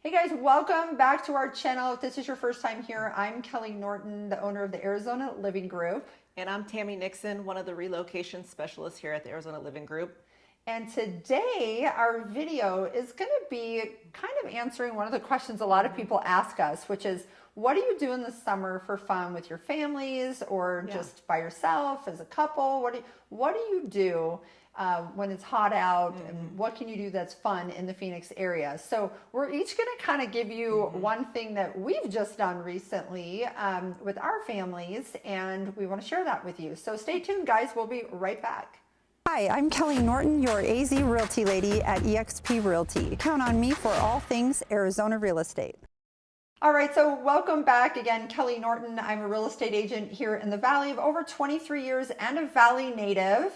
Hey guys, welcome back to our channel. If this is your first time here, I'm Kelley Norton, the owner of the Arizona Living Group. And I'm Tammy Nixon, one of the relocation specialists here at the Arizona Living Group. And today our video is going to be kind of answering one of the questions a lot of people ask us, which is, what do you do in the summer for fun with your families or just by yourself as a couple? What do you do when it's hot out, and what can you do that's fun in the Phoenix area? So we're each going to kind of give you one thing that we've just done recently with our families, and we want to share that with you. So stay tuned, guys. We'll be right back. Hi, I'm Kelley Norton, your AZ Realty lady at EXP Realty. Count on me for all things Arizona real estate. All right, so welcome back again, Kelley Norton. I'm a real estate agent here in the Valley of over 23 years and a Valley native.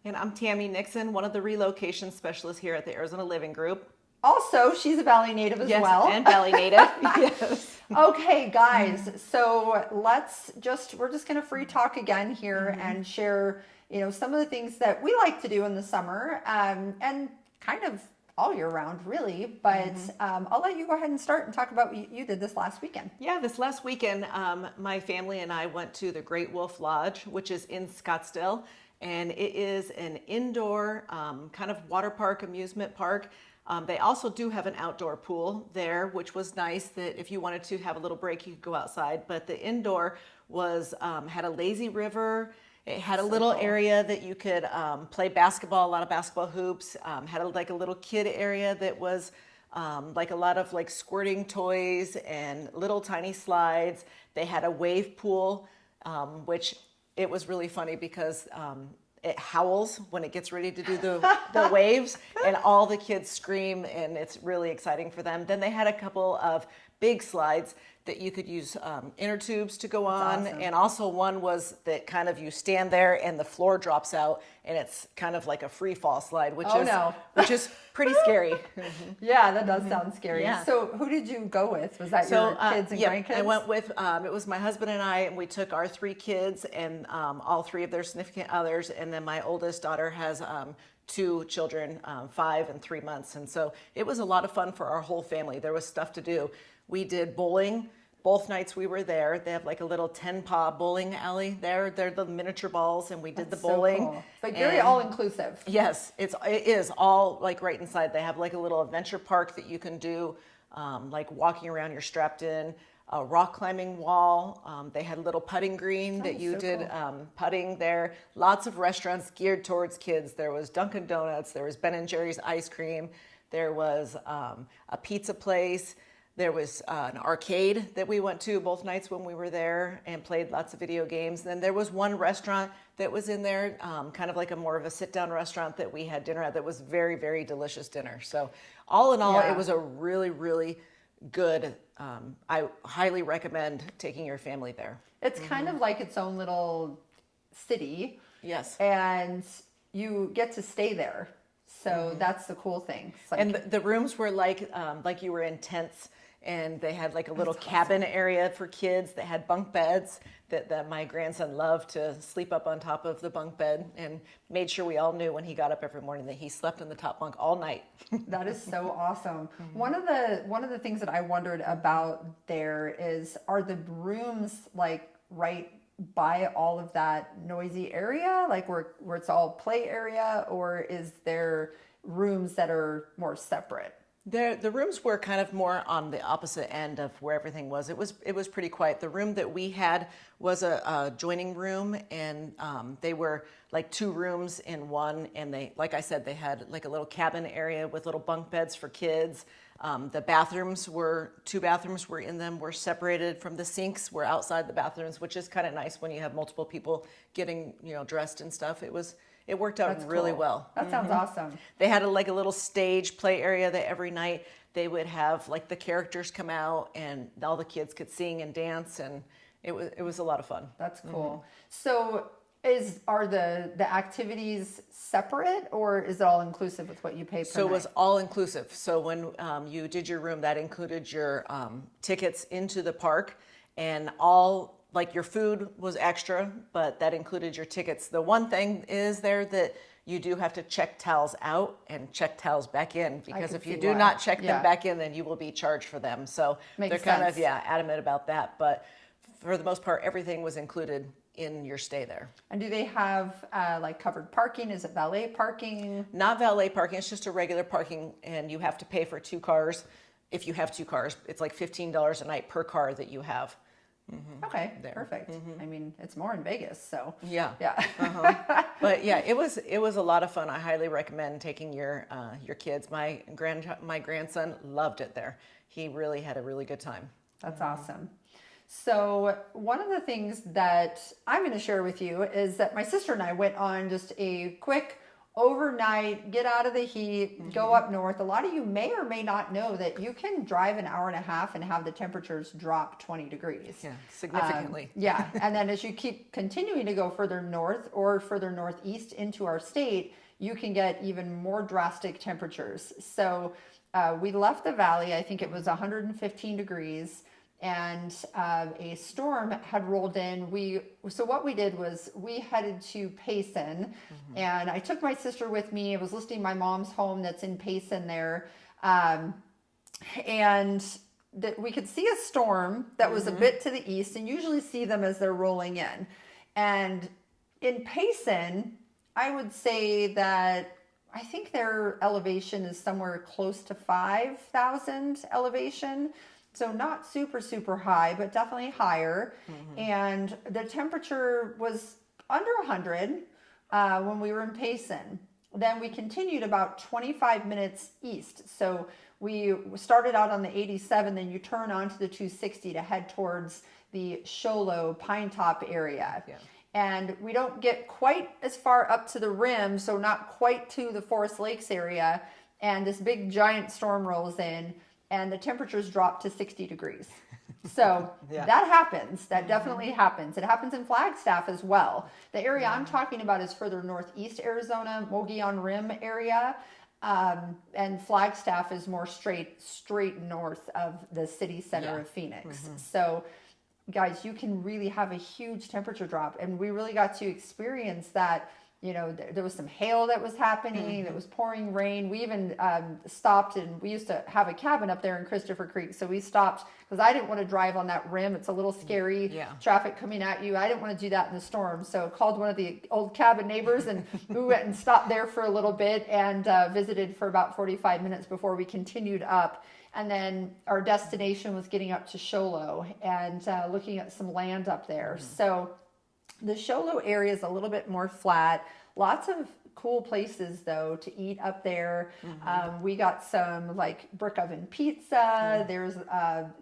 And I'm Tammy Nixon, one of the relocation specialists here at the Arizona Living Group. Also, she's a Valley native as well. Yes, and Valley native. Yes. Okay, guys, so we're just gonna free talk again here and share, some of the things that we like to do in the summer and kind of all year round, really. But I'll let you go ahead and start and talk about what you did this last weekend. Yeah, this last weekend, my family and I went to the Great Wolf Lodge, which is in Scottsdale. And it is an indoor kind of water park, amusement park. They also do have an outdoor pool there, which was nice that if you wanted to have a little break, you could go outside. But the indoor was had a lazy river. It had a little area that you could play basketball, a lot of basketball hoops. Had a little kid area that was like a lot of squirting toys and little tiny slides. They had a wave pool, which it was really funny because it howls when it gets ready to do the waves, and all the kids scream, and it's really exciting for them. Then they had a couple of big slides that you could use inner tubes to go on. Awesome. And also one was that kind of you stand there and the floor drops out, and it's kind of like a free fall slide, which is pretty scary. Yeah, that does sound scary. Yeah. So who did you go with? Was that your kids and grandkids? I went with, it was my husband and I, and we took our 3 kids and all 3 of their significant others. And then my oldest daughter has 2 children, 5 and 3 months. And so it was a lot of fun for our whole family. There was stuff to do. We did bowling. Both nights we were there. They have like a little 10-paw bowling alley there. They're the miniature balls, and we did the bowling. So cool. Like very all-inclusive. Yes, it is all like right inside. They have like a little adventure park that you can do, like walking around, you're strapped in. A rock climbing wall. They had a little putting green that you did putting there. Lots of restaurants geared towards kids. There was Dunkin' Donuts. There was Ben & Jerry's ice cream. There was a pizza place. There was an arcade that we went to both nights when we were there and played lots of video games. Then there was one restaurant that was in there, kind of like more of a sit-down restaurant that we had dinner at that was very, very delicious dinner. So all in all, it was a really, really good, I highly recommend taking your family there. It's kind of like its own little city. Yes. And you get to stay there. So that's the cool thing. And the rooms were like you were in tents, and they had like a little cabin area for kids that had bunk beds that my grandson loved to sleep up on top of the bunk bed, and made sure we all knew when he got up every morning that he slept in the top bunk all night. That is so awesome. One of the things that I wondered about there is, are the rooms like right by all of that noisy area, like where it's all play area, or is there rooms that are more separate? The rooms were kind of more on the opposite end of where everything was. It was pretty quiet. The room that we had was a joining room, and they were like 2 rooms in one. And they, like I said, they had like a little cabin area with little bunk beds for kids. The bathrooms 2 bathrooms were in them, were separated from the sinks, were outside the bathrooms, which is kind of nice when you have multiple people getting, dressed and stuff. It worked out really well. That sounds awesome. They had a little stage play area that every night they would have like the characters come out, and all the kids could sing and dance, and it was a lot of fun. That's cool. So are the activities separate, or is it all inclusive with what you pay per So night? it was all inclusive. So when you did your room, that included your tickets into the park, and all like your food was extra, but that included your tickets. The one thing is there that you do have to check towels out and check towels back in, because can if you see do why. not check Yeah. them back in, then you will be charged for them. So Makes they're kind sense. of, adamant about that. But for the most part, everything was included in your stay there. And do they have like covered parking? Is it valet parking? Not valet parking, it's just a regular parking, and you have to pay for 2 cars. If you have 2 cars, it's like $15 a night per car that you have. Okay, There. perfect. I mean, it's more in Vegas, so Yeah. yeah. But yeah, it was a lot of fun. I highly recommend taking your kids. My grandson loved it there. He really had a really good time. That's awesome. So one of the things that I'm going to share with you is that my sister and I went on just a quick overnight, get out of the heat, go up north. A lot of you may or may not know that you can drive an hour and a half and have the temperatures drop 20 degrees. Yeah, significantly. Yeah, and then as you keep continuing to go further north or further northeast into our state, you can get even more drastic temperatures. So we left the valley, I think it was 115 degrees, and a storm had rolled in. So what we did was we headed to Payson, and I took my sister with me. I was listing my mom's home that's in Payson there, and we could see a storm that was a bit to the east, and usually see them as they're rolling in. And in Payson, I would say that I think their elevation is somewhere close to 5,000 elevation. So not super, super high, but definitely higher. And the temperature was under 100 when we were in Payson. Then we continued about 25 minutes east. So we started out on the 87, then you turn onto the 260 to head towards the Show Low Pine Top area. Yeah. And we don't get quite as far up to the rim, so not quite to the Forest Lakes area. And this big giant storm rolls in, and the temperatures drop to 60 degrees. So Yeah. that happens. That definitely happens. It happens in Flagstaff as well. The area I'm talking about is further northeast Arizona, Mogollon Rim area. And Flagstaff is more straight north of the city center of Phoenix. So guys, you can really have a huge temperature drop. And we really got to experience that. You know, there was some hail that was happening. It was pouring rain. We even stopped, and we used to have a cabin up there in Christopher Creek. So we stopped because I didn't want to drive on that rim. It's a little scary, traffic coming at you. I didn't want to do that in the storm. So called one of the old cabin neighbors, and we went and stopped there for a little bit and visited for about 45 minutes before we continued up. And then our destination was getting up to Show Low and looking at some land up there. So the Show Low area is a little bit more flat. Lots of cool places though to eat up there. We got some like brick oven pizza. There's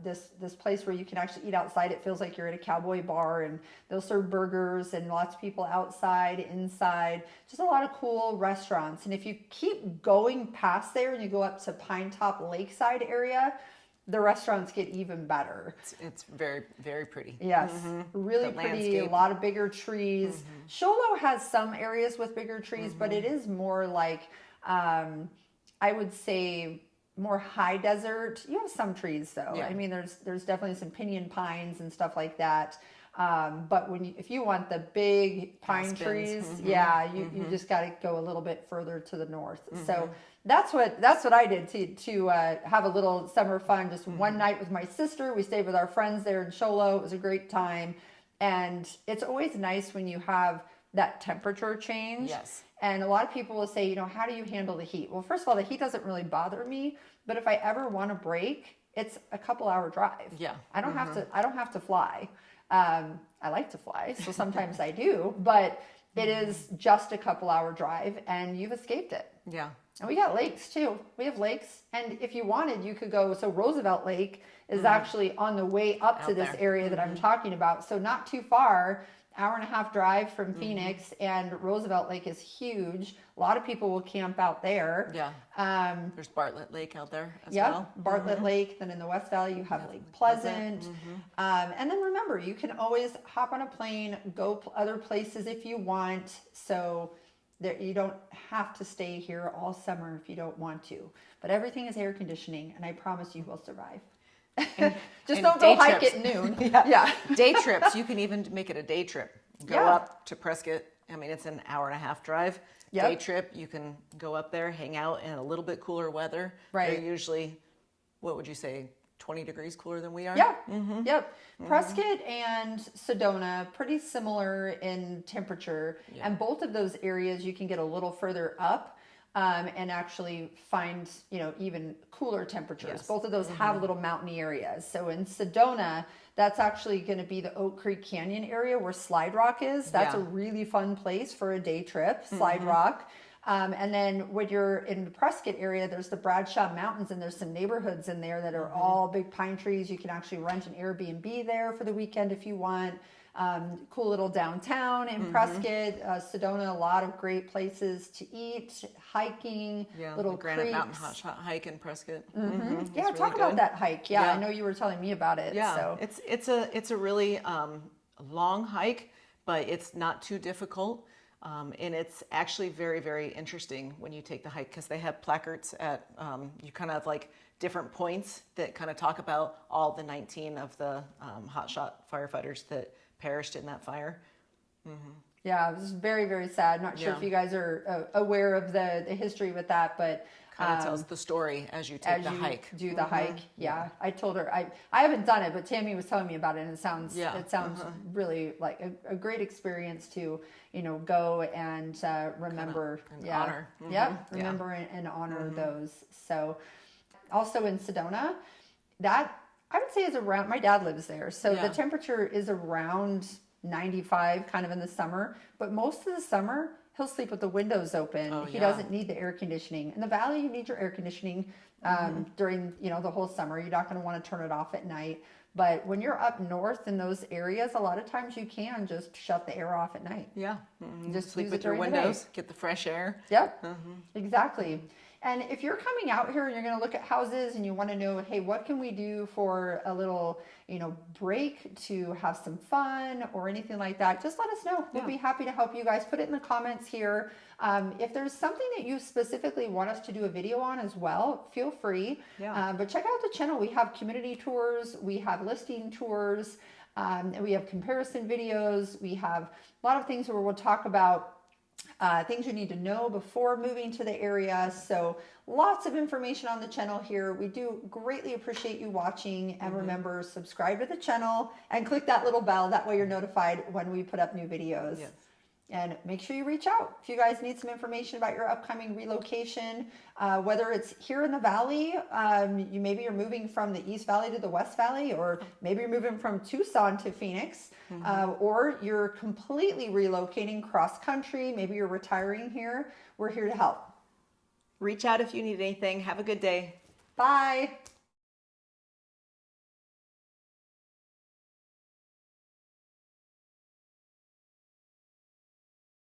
this place where you can actually eat outside. It feels like you're at a cowboy bar, and they'll serve burgers, and lots of people outside, inside. Just a lot of cool restaurants. And if you keep going past there and you go up to Pine Top Lakeside area, the restaurants get even better. It's very, very pretty. Yes, really The pretty, landscape. a lot of bigger trees. Show Low has some areas with bigger trees, but it is more like, I would say, more high desert. You have some trees though. Yeah. I mean, there's definitely some pinyon pines and stuff like that. But if you want the big pine Aspens. trees, you just got to go a little bit further to the north. So that's what I did to have a little summer fun. Just one night with my sister. We stayed with our friends there in Show Low. It was a great time. And it's always nice when you have that temperature change. Yes. And a lot of people will say, how do you handle the heat? Well, first of all, the heat doesn't really bother me, but if I ever want a break, it's a couple hour drive. Yeah. I don't have to fly. I like to fly, so sometimes I do, but it is just a couple hour drive, and you've escaped it. Yeah. And we got lakes too. We have lakes, and if you wanted, you could go. So Roosevelt Lake is actually on the way up to this there. area that I'm talking about. So not too far, hour and a half drive from Phoenix, and Roosevelt Lake is huge. A lot of people will camp out there. Yeah. There's Bartlett Lake out there as Yep, well. Bartlett Lake. Then in the West Valley, you have Lake Pleasant. And then remember, you can always hop on a plane, go other places if you want. So you don't have to stay here all summer if you don't want to. But everything is air conditioning, and I promise you will survive. Just don't go day hike trips. at noon. Yeah. Day trips. You can even make it a day trip. Go Yeah. up to Prescott I mean, it's an hour and a half drive. Yep. Day trip, you can go up there, hang out in a little bit cooler weather. Right. They're usually, what would you say, 20 degrees cooler than we are? Yeah. Yep. Prescott and Sedona, pretty similar in temperature. Yeah. And both of those areas you can get a little further up and actually find, even cooler temperatures. Yes. Both of those have little mountainy areas. So in Sedona, that's actually going to be the Oak Creek Canyon area where Slide Rock is. That's a really fun place for a day trip, Slide Rock. And then when you're in the Prescott area, there's the Bradshaw Mountains, and there's some neighborhoods in there that are all big pine trees. You can actually rent an Airbnb there for the weekend if you want. Cool little downtown in Prescott. Sedona, a lot of great places to eat, hiking, little the Granite creeks. Mountain Hotshot hike in Prescott. Yeah, really talk about good. that hike. Yeah, I know you were telling me about it. Yeah, So. it's a really long hike, but it's not too difficult. And it's actually very, very interesting when you take the hike because they have placards at, you kind of like different points that kind of talk about all the 19 of the hotshot firefighters that perished in that fire. Yeah, it was very, very sad. Not sure if you guys are aware of the history with that, but Kind of tells the story as you take the hike. Do the hike. Yeah. I told her I haven't done it, but Tammy was telling me about it, and it sounds really like a great experience to go and remember honor. Remember and honor those. So also in Sedona, that I would say is around, my dad lives there, so the temperature is around 95 kind of in the summer, but most of the summer he'll sleep with the windows open. He doesn't need the air conditioning. In the valley, you need your air conditioning during the whole summer. You're not going to want to turn it off at night. But when you're up north in those areas, a lot of times you can just shut the air off at night. Yeah. Just sleep use with it your during the windows, day. get the fresh air. Yep, exactly. And if you're coming out here and you're going to look at houses and you want to know, hey, what can we do for a little, break to have some fun or anything like that, just let us know. We'll be happy to help you guys. Put it in the comments here. If there's something that you specifically want us to do a video on as well, feel free. But check out the channel. We have community tours. We have listing tours. And we have comparison videos. We have a lot of things where we'll talk about things you need to know before moving to the area. So lots of information on the channel here. We do greatly appreciate you watching, and remember, subscribe to the channel and click that little bell. That way you're notified when we put up new videos. And make sure you reach out if you guys need some information about your upcoming relocation, whether it's here in the valley, maybe you're moving from the East Valley to the West Valley, or maybe you're moving from Tucson to Phoenix, or you're completely relocating cross country. Maybe you're retiring here. We're here to help. Reach out if you need anything. Have a good day. Bye.